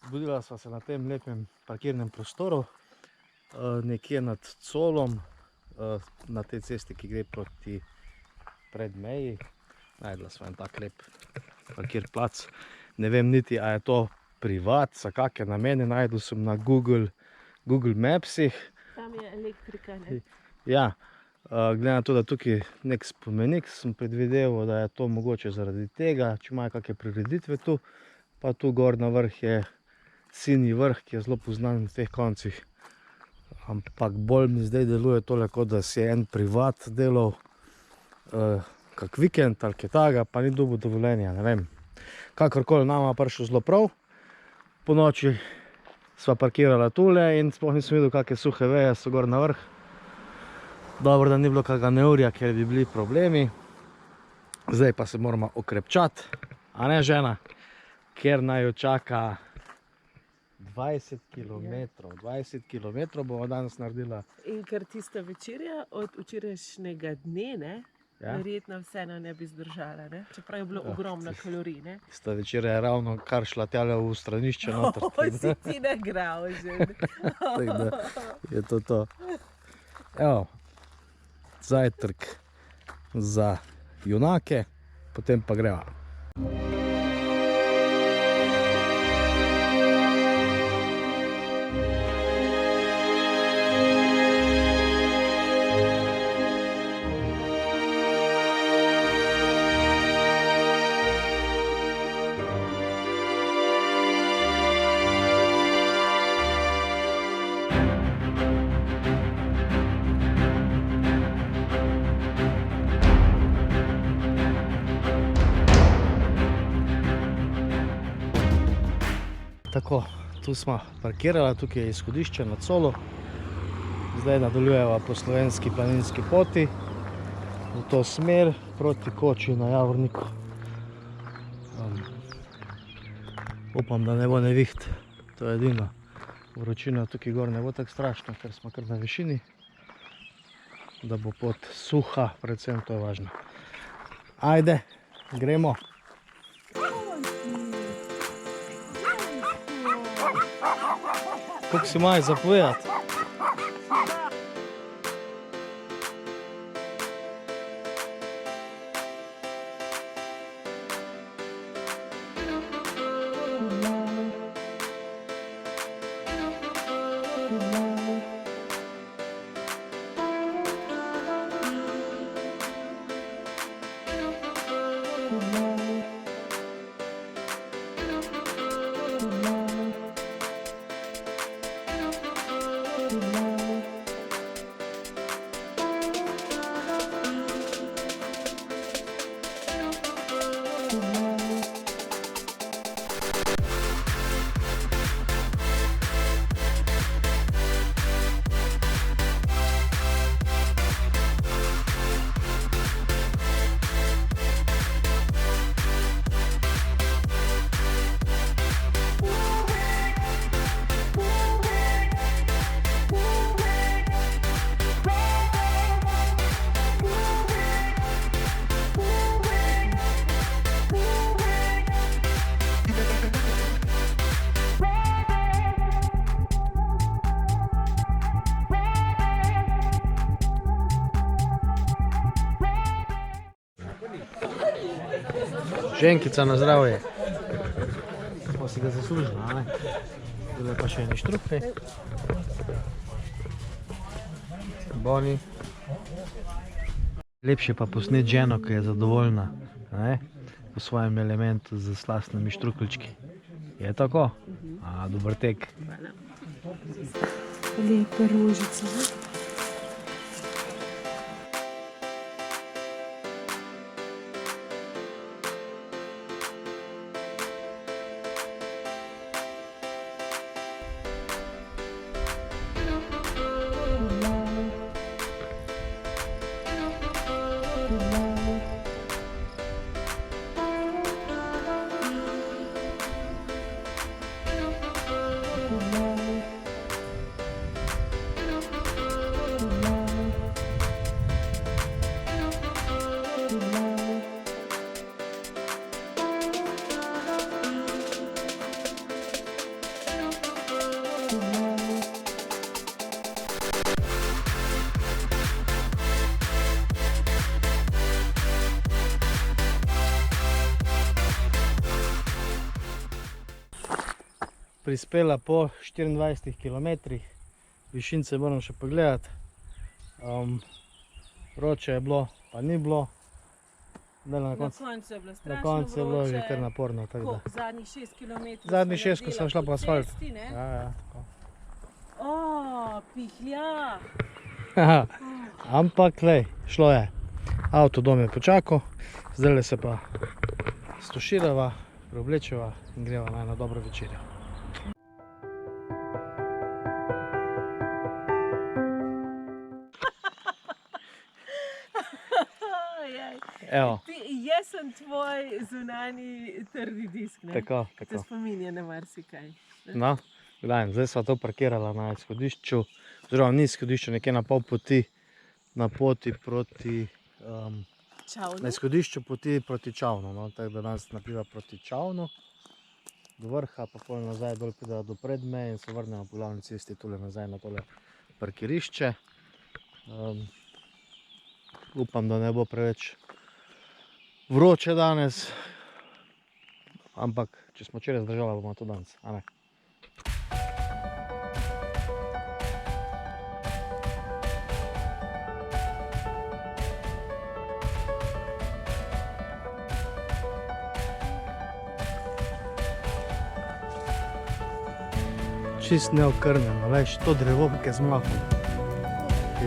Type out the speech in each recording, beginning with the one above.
Zbudila sva se na tem lepem parkirnem prostoru, nekje nad Colom, na tej cesti, ki gre proti Predmeji. Najdla sva en tak lep parkir plac. Ne vem niti, a je to privat, za kakšne namene. Najdel sem na Google Mapsih. Tam je elektrika, ne? Ja, glede na to, da tukaj nek spomenik, sem predvideval, da je to mogoče zaradi tega, če imajo kakšne prireditve tu. Pa tu gor na vrh je Sinji vrh, ki je zelo poznan v teh koncih. Ampak bolj mi zdaj deluje tole, kot da si je en privat delal kak vikend ali kaj takega, pa ni dobil dovoljenja, ne vem. Kakorkoli, nama prišel zelo prav. Po noči sva parkirala tule in sploh nisem videl, kakšne suhe veje so gor na vrh. Dobro, da ni bilo kakega neurja, ker bi bili problemi. Zdaj pa se moramo okrepčati, a ne žena? Ker naj jo čaka 20 km bomo danes naredila. In ker tista večerja od včerajšnjega dne, ne? Ja? Verjetno vseeno ne bi zdržala, ne? Čeprav je bilo ogromno kalorij, ne? Tista večerja je ravno kar šla tjale v stranišče noter. Si ti nagral že. Tako da je to. Evo, zajtrk za junake, potem pa greva. Tako, tu smo parkirali, tukaj je izhodišče na Colu. Zdaj nadaljujeva po slovenski planinski poti v to smer proti koči na Javorniku. Upam, da ne bo neviht, to je edino. Vročina tukaj gor ne bo tako strašna, ker smo kar na višini. Da bo pot suha, predvsem to je važno. Ajde, gremo! Koliko si imaš za povedati? Ženkica na zdravje. Pa si ga zaslužila, a ne? Tule pa še eni štruhe. Boni. Lepše pa posnet ženo, ki je zadovoljna, ne? V svojem elementu z slastnimi štrukeljčki. Je tako? A, dober tek. Lepe rožice. prispela po 24 km. Višince moram še pogledati. Vroče je bilo, pa ni bilo. Na koncu je bilo na strašno koncu je bilo že vroče. kar naporno. Tako Ko, da. zadnjih 6 km. Zadnji 6, ko sem šla po asfalt. Cesti, ne? Ja, tako. O, pihlja. Ampak, lej, šlo je. Avto dom je počakal, zdaj se pa stoširava, preoblečeva in greva na eno dobro večerjo. Evo, Jaz sem tvoj zunanji trdi disk, ne? tako, Te tako. spominja na marsikaj. No, gledaj, zdaj sva to parkirala na izhodišču, oziroma ni izhodišču, nekje na pol poti, na poti proti, Čau, na izhodišču poti proti Čavnu, no, tako da danes napiva proti Čavnu, do vrha, pa pol nazaj dol prideva do Predmeje in se vrnemo po glavni cesti tule nazaj na tole parkirišče. Upam, da ne bo preveč vroče danes, ampak če smo včeraj zdržali, bomo to danes, a ne? Čist neokrnjeno, lej, to drevo je z mlahom.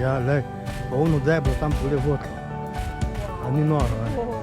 Ja, lej, pa ono deblo tam pole vodilo. A ni noro, ne?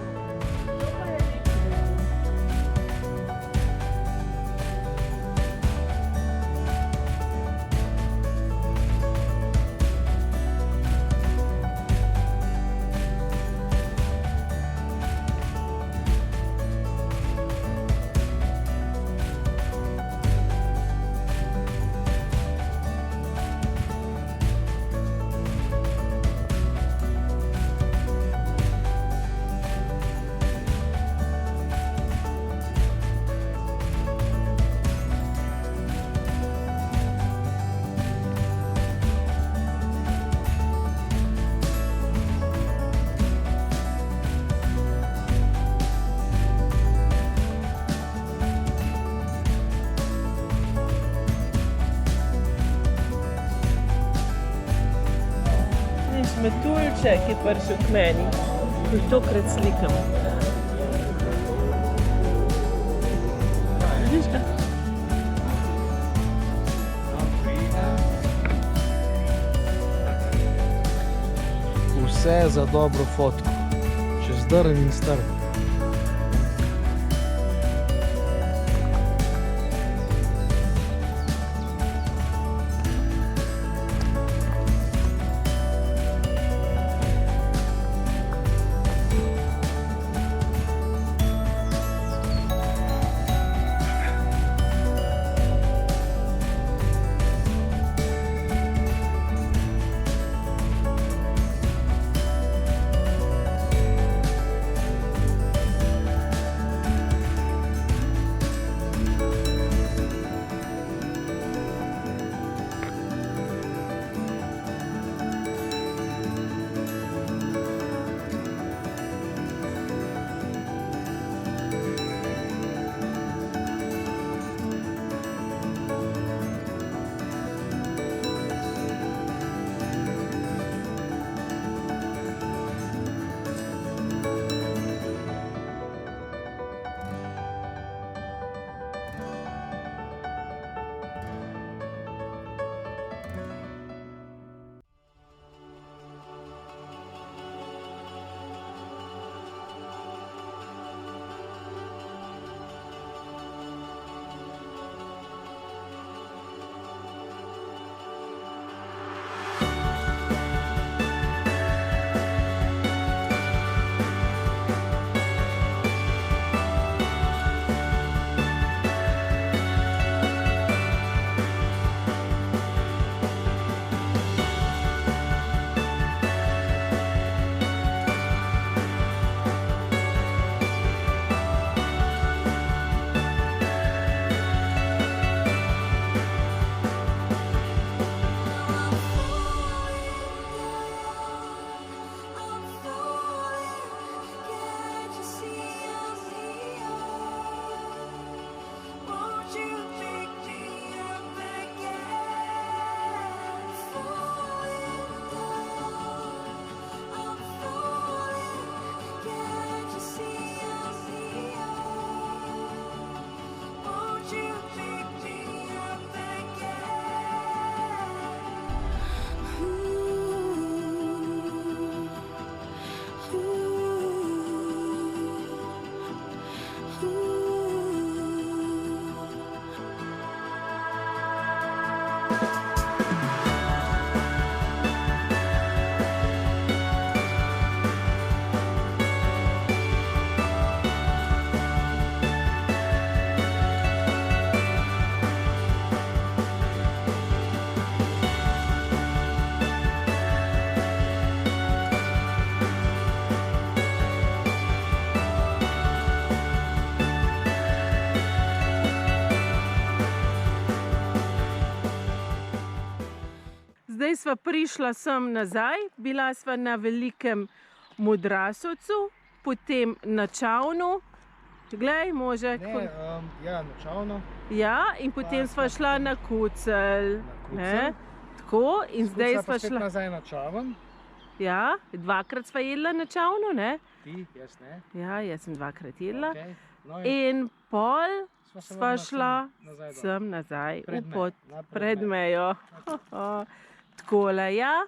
Metuljček je prišel k meni, ko jih tokrat slikam. Vidiš ga? Vse za dobro fotko, čez drn in strn. zdaj sva prišla sem nazaj, bila sva na Velikem Modrasovcu, potem na Čavnu. Glej, može. Ja, na Čavno. Ja, in potem sva šla na Kucelj. Ne? Tako, in zdaj sva šla... nazaj na Čaven. Ja, dvakrat sva jedla na Čavnu, ne? Ti, jaz ne. Ja, jaz sem dvakrat jedla. Okay. No, In pol sva šla nazaj dol. sem nazaj Pred v pot, mejo, pred mejo. Takole, ja.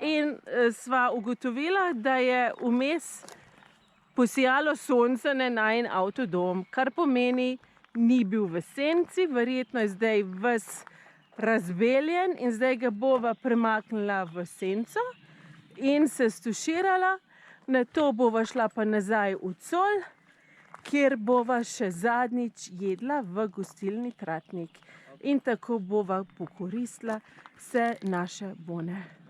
In sva ugotovila, da je vmes posijalo sonce na najin avtodom, kar pomeni, ni bil v senci, verjetno je zdaj ves razbeljen in zdaj ga bova premaknila v senco in se stuširala. Nato bova šla pa nazaj v Col, kjer bova še zadnjič jedla v gostilni Tratnik. In tako bova pokoristila vse naše bone.